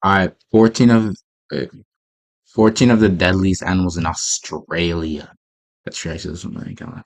Alright, 14 of the deadliest animals in Australia. That's true, actually, this one, I ain't gonna lie.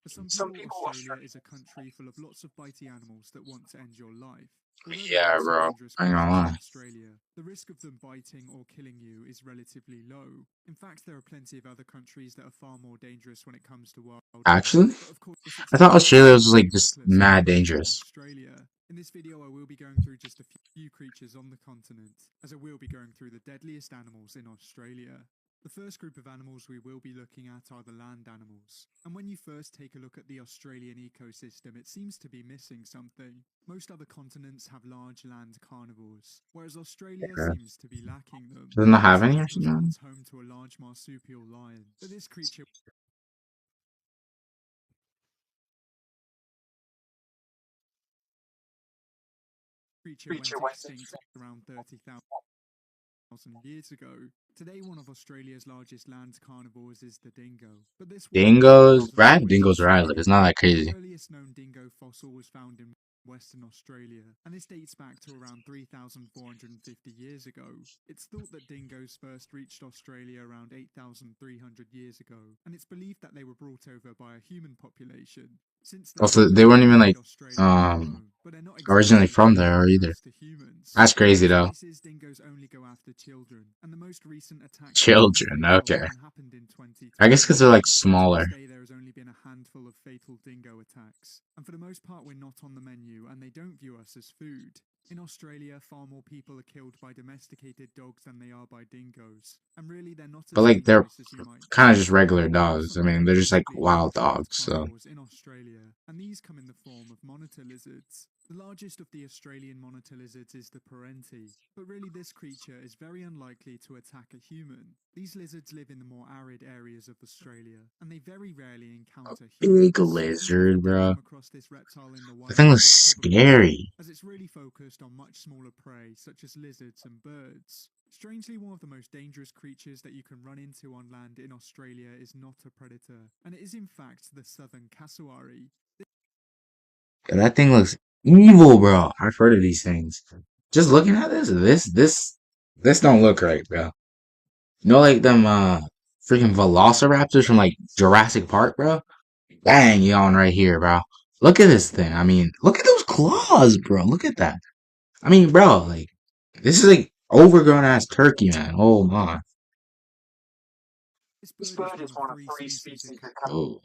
For some people, Australia is a country full of lots of bitey animals that want to end your life. Although there Yeah, are some bro. dangerous I ain't gonna creatures in lie. Australia, the risk of them biting or killing you is relatively low. In fact, there are plenty of other countries that are far more dangerous when it comes to wildlife. Actually, But of course, I it's thought not Australia was just, like, completely just reckless when it mad comes to dangerous. Australia. In this video, I will be going through just a few creatures on the continent, as I will be going through the deadliest animals in Australia. The first group of animals we will be looking at are the land animals. And when you first take a look at the Australian ecosystem, it seems to be missing something. Most other continents have large land carnivores, whereas Australia Yeah. seems to be lacking them. Does it not have This any or includes something? what's home to a large marsupial lion, but this creature went extinct around 30,000 years ago. Today, one of Australia's largest land carnivores is the dingo. But this wild animal Dingoes? wasn't Bro, I have always dingoes where I live. It's Australian. not that The crazy. earliest known dingo fossil was found in Western Australia, and this dates back to around 3,450 years ago. It's thought that dingoes first reached Australia around 8,300 years ago, and it's believed that they were brought over by a human population. Since then, Also, they've they weren't even, gradually like, made Australia their um, home, but they're not originally exactly from friendly there when it either. comes to humans. That's In crazy, most though. cases, dingoes only go after children, and the most recent attacks have been Children, fatal okay. and happened in I guess because 2020. they're, like, To smaller. this day, there has only been a handful of fatal dingo attacks, and for the most part, we're not on the menu and they don't view us as food. In Australia, far more people are killed by domesticated dogs than they are by dingoes, and really, they're not But, as like, they're dangerous as you might kind of think. just regular There are dogs. I some mean, very they're just, like, physically wild hardy land dogs, so. carnivores in Australia, and these come in the form of monitor lizards. The largest of the Australian monitor lizards is the parenti, but really this creature is very unlikely to attack a human. These lizards live in the more arid areas of Australia, and they very rarely encounter Big humans. And if lizard, you did bro. come across this reptile in the The thing wild, looks you'll probably love it, scary. as it's really focused on much smaller prey, such as lizards and birds. Strangely, one of the most dangerous creatures that you can run into on land in Australia is not a predator, and it is in fact the southern cassowary. Yeah, that thing looks evil, bro. I've heard of these things. Just looking at this don't look right, bro. You know, like them, freaking velociraptors from, like, Jurassic Park, bro? Bang, yawn right here, bro. Look at this thing. I mean, look at those claws, bro. Look at that. I mean, bro, like, this is like overgrown ass turkey, man. Oh my. This bird is one of three species in Oh,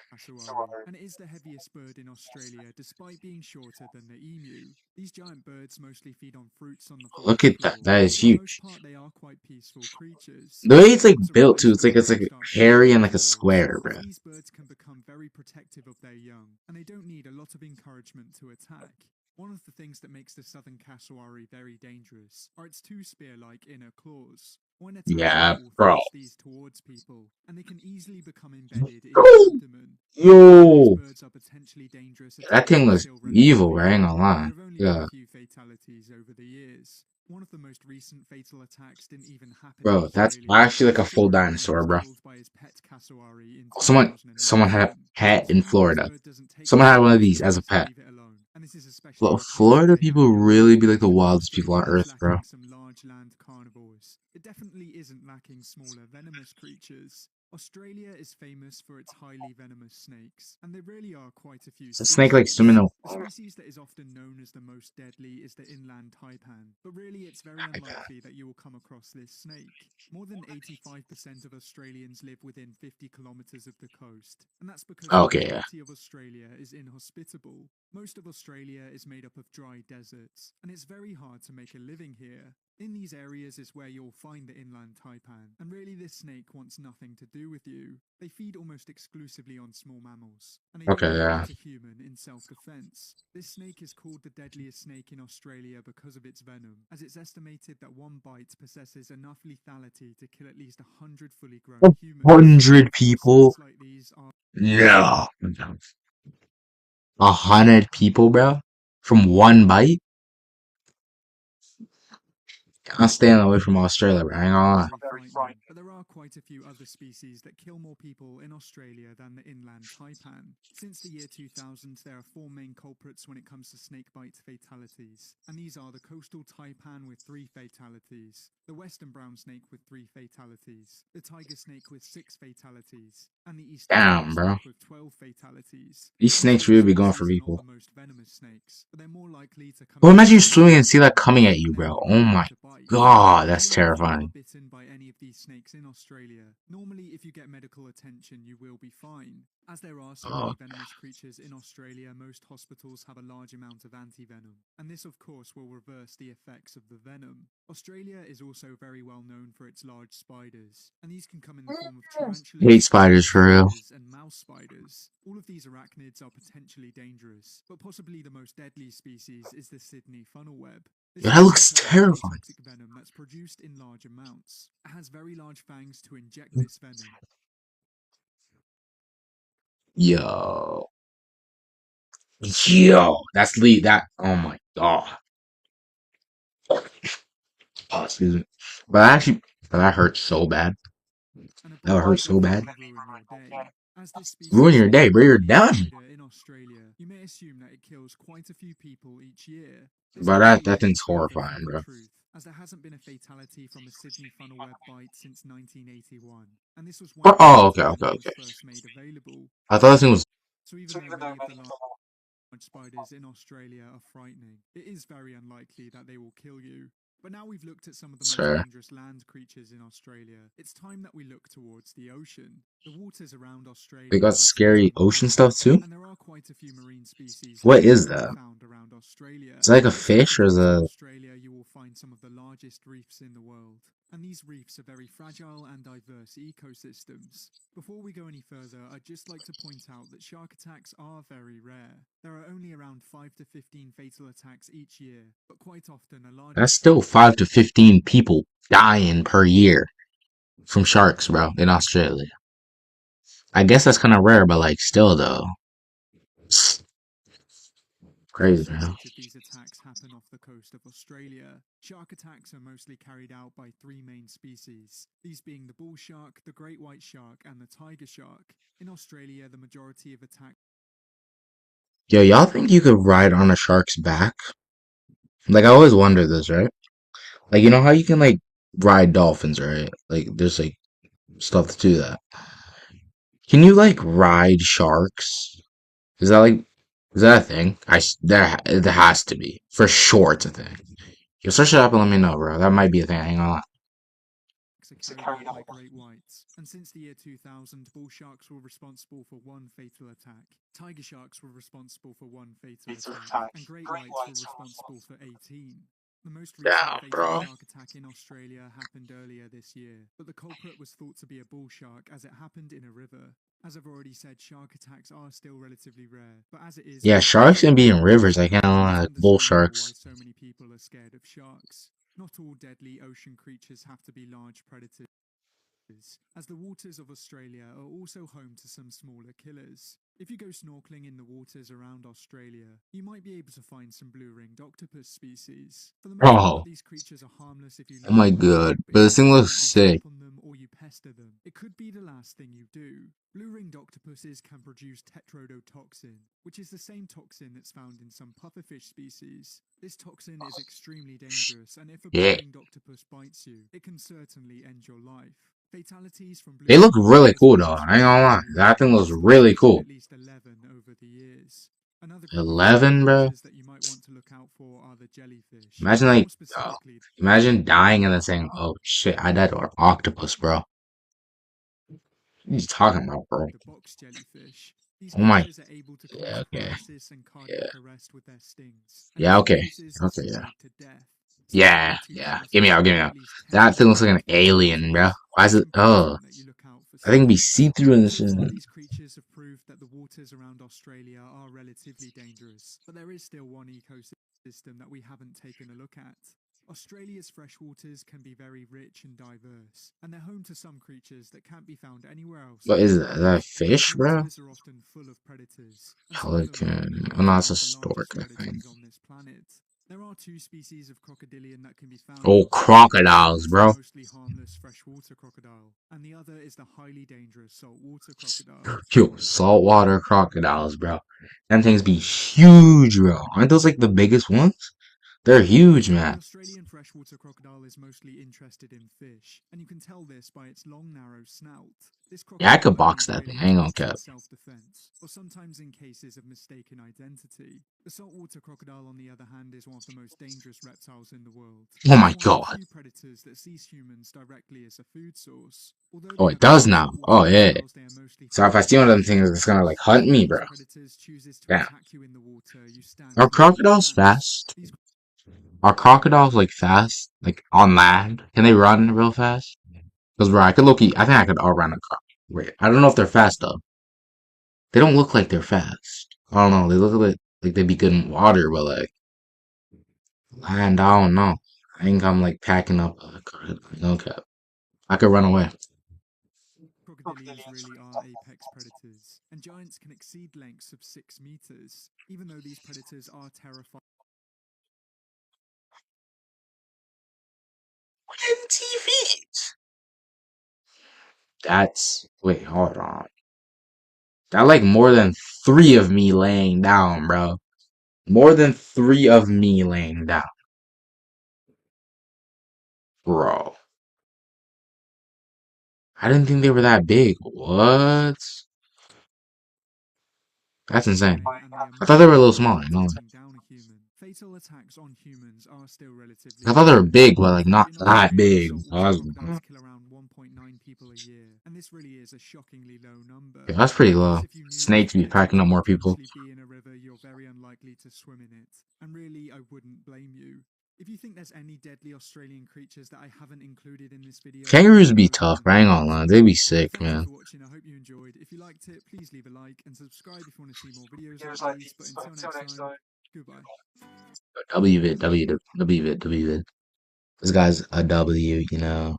cassowary, and it is the heaviest bird in Australia despite being shorter than the emu. These giant birds mostly feed on fruits on the look forest at that. floor, That but is for the most huge. part they are quite peaceful creatures. The way But it's like once a built too, release it's like from it's male like starts hairy showing and its like a claws, square, bro. these birds can become very protective of their young, and they don't need a lot of encouragement to attack. One of the things that makes the southern cassowary very dangerous are its two spear-like inner claws. When attacking, Yeah, it will bro. thrust these towards people, and they can easily become embedded in your abdomen. Although these Yo, birds are potentially dangerous, that thing attacks are looks still evil, relatively bro. I ain't rare, gonna and lie. there have only been a Yeah, few fatalities over the years. One of the most recent fatal attacks didn't even happen in bro. That's Australia, actually like as a a full Florida man dinosaur, was bro. killed by his pet cassowary in Someone had a 2019. pet in Unfortunately, this Florida. bird doesn't take Someone well had to one of most these as a humans who pet. leave it alone, and this is especially Well, because of Florida their people young. really be like the Although wildest people on Australia is earth, bro. lacking some large land carnivores, it definitely isn't lacking smaller venomous creatures. Australia is famous for its highly venomous snakes, and there really are quite a few It's a snake like swimming species. in The water. species that is often known as the most deadly is the inland taipan, but really it's very unlikely that you will come across this snake. More than 85% of Australians live within 50 kilometres of the coast, and that's because the Okay, yeah. majority of Australia is inhospitable. Most of Australia is made up of dry deserts, and it's very hard to make a living here. In these areas is where you'll find the inland taipan, and really this snake wants nothing to do with you. They feed almost exclusively on small mammals, and they Okay, only yeah. bite a human in self-defense. This snake is called the deadliest snake in Australia because of its venom, as it's estimated that one bite possesses enough lethality to kill at least 100 fully grown humans. And 100 of course, people? snakes like these are No. 100 people, bro? From one bite? I'm staying away from Australia, bro. I ain't gonna lie. very frightening. But there are quite a few other species that kill more people in Australia than the inland taipan. Since the year 2000, there are four main culprits when it comes to snakebite fatalities, and these are the coastal taipan with 3 fatalities, the western brown snake with 3 fatalities, the tiger snake with 6 fatalities, and the eastern yellow Damn, bro. snake with 12 fatalities. These These snakes four really be going for species are not people. the most venomous snakes, but they're more likely to come Well, into imagine you your swimming and area see that more coming at often, you, and they're bro. more Oh likely my to bite. god, that's Luckily, if you are terrifying. bitten by any of these snakes in Australia, normally if you get medical attention, you will be fine. As there are so Oh, many venomous creatures in Australia, most hospitals have a large amount of anti-venom, and this of course will reverse the effects of the venom. Australia is also very well known for its large spiders, and these can come in the form of hate tarantulas, spiders snake for real. spiders, and mouse spiders. All of these arachnids are potentially dangerous, but possibly the most deadly species is the Sydney funnel web. This Yo, that species looks has a highly terrifying. toxic venom that's produced in large amounts. It has very large fangs to inject this venom. Yo, yo, that's lead. That. Oh my god. Oh, excuse me. But actually, that hurts so bad. And That would apart hurt from so bad. hopefully ruin your day, as this Ruin species your is the day, bro. most You're deadliest done. spider in Australia, you may assume that it kills quite a few people each year. This Bro, can be that either thing's further horrifying, from the bro. truth, as there hasn't been a fatality from a Sydney funnel web bite since 1981, and this was when Oh, the okay, okay, antivenom was okay. first made available. I thought this thing was. So even though many of the large spiders in Australia are frightening, it is very unlikely that they will kill you. But now we've looked at some of the most Sure. dangerous land creatures in Australia, it's time that we look towards the ocean. The waters around They Australia got are full of scary ocean marine stuff life, too. and there are quite a few marine species that What can is only be that? found around Australia. Is it like a Just off the fish or is coast of a? Australia, you will find some of the largest reefs in the world. And these reefs are very fragile and diverse ecosystems. Before we go any further, I'd just like to point out that shark attacks are very rare. There are only around 5 to 15 fatal attacks each year, but quite often a large That's still 5 to 15 people dying per year from sharks, bro, in Australia. I guess that's kind of rare, but like still though, it's crazy, bro. isolated these attacks happen off the coast of Australia. Shark attacks are mostly carried out by 3 main species, these being the bull shark, the great white shark, and the tiger shark. In Australia, the majority of attacks Yo, y'all think you could ride on a shark's back? Like I always wonder this, right? Like you know how you can like ride dolphins, right? Like there's like stuff to do that. Can you like ride sharks? Is that like is that a thing? There has to be for sure. It's a thing. Yo, search it up and let me know, bro. That might be a thing. Hang on. are carried out by great whites, and since the year 2000, bull sharks were responsible for 1 fatal attack, tiger sharks were responsible for 1 fatal attack, and great whites were responsible for 18. The most recent Damn, fatal bro. shark attack in Australia happened earlier this year, but the culprit was thought to be a bull shark as it happened in a river. As I've already said, shark attacks are still relatively rare, but as it is Yeah, a sharks can be species in rivers. I can't then it's lie. Like bull understandable why sharks. so many people are scared of sharks. Not all deadly ocean creatures have to be large predators, as the waters of Australia are also home to some smaller killers. If you go snorkeling in the waters around Australia, you might be able to find some blue-ringed octopus species. For the most part, Oh, these creatures are harmless if you oh leave my them god. alone, but But if this you thing looks accidentally step sick. on them or you pester them, it could be the last thing you do. Blue-ringed octopuses can produce tetrodotoxin, which is the same toxin that's found in some pufferfish species. This toxin is extremely dangerous, and if a Yeah. blue-ringed octopus bites you, it can certainly end your life. Fatalities from They look blue-ringed really octopus cool though. bites I ain't vary gonna lie. greatly, That thing but looks it's thought really there have been cool. at least 11 over the years. Another group of marine 11, bro. creatures that you might want to look out for are the jellyfish, Imagine and like, more oh, specifically, imagine dying and then saying, "Oh shit, I died to an octopus, bro." What are you talking about, bro? the box jellyfish. These Oh my. creatures are able to Yeah. cause Okay. paralysis and Yeah. cardiac arrest with their stings, and in Yeah. some Okay. cases, this Okay. can Yeah. lead to death. Since the year Yeah. Yeah. Give 2000, me there out. have Give me been out. at least 10 That thing looks like an confirmed alien, bro. fatalities, Why and is it's it? Oh, important that you look out for I think it'd be signs. see through and So shit. far, these creatures have proved that the waters around Australia are relatively dangerous, but there is still one ecosystem that we haven't taken a look at. Australia's freshwaters can be very rich and diverse, and they're home to some creatures that can't be found anywhere else What in the is that? Is that a world. These fish, bro? waters are often full of predators, and some of them are only Pelican. one Oh or no, two it's a of the stork, largest I think. predators on this planet. There are two species of crocodilian that can be found Oh, in Britain. One crocodiles, is the bro. mostly harmless freshwater crocodile, and the other is the highly dangerous saltwater crocodile. Yo, saltwater crocodiles, bro. Them things be huge, bro. Aren't those like the biggest ones? They're huge, The man. Australian freshwater crocodile is mostly interested in fish, and you can tell this by its long, narrow snout. This Yeah, I crocodile could only box that thing. really I ain't gonna attacks cap. in self-defense, or sometimes in cases of mistaken identity. The saltwater crocodile, on the other hand, is one of the most dangerous reptiles in the world. Oh It is my one of the god. few predators that sees humans directly as a food source. Although Oh, they it are does called now. saltwater Oh yeah. crocodiles, they are mostly So if I see one of them things, freshwater. it's gonna like hunt When one me, of these bro. predators chooses to Yeah. attack you in the water, you stand Are firm in your crocodiles tracks. fast? These Are crocodiles like fast? Like on land? Can they run real fast? Because bro, I could look. I think I could outrun a croc. Wait, I don't know if they're fast though. They don't look like they're fast. I don't know. They look like they'd be good in water, but like land, I don't know. I think I'm like packing up a crocodile. Okay, I could run away. crocodilians really are apex predators, and giants can exceed lengths of 6 meters. Even though these predators are terrifying, 20 feet. That's wait, hold on. That like more than three of me laying down, bro. More than three of me laying down, bro. I didn't think they were that big. What? That's insane. and they are I thought they much were a little more smaller. adept at No, hunting down a human. Fatal attacks on humans are still I relatively thought they were rare. big, but like However, not in that Australia, big. saltwater crocodiles kill around 1.9 people a year, and this really is a shockingly low number. Yeah, that's pretty I guess low. if you knew these Snakes be packing predators up would more people. eventually be in a river, you're very unlikely to swim in it. And really, I wouldn't blame you. If you think there's any deadly Australian creatures that I haven't included in this video, let Kangaroos me be know down tough, but I ain't below gonna as lie. They well. be But sick, thank you man. for watching, I hope you enjoyed. If you liked it, please leave a like and subscribe if you want to see more videos like these. But until next time, goodbye. W vid, W vid, W vid. This guy's a W, you know.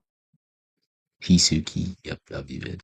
Hisuki. Yep, W vid.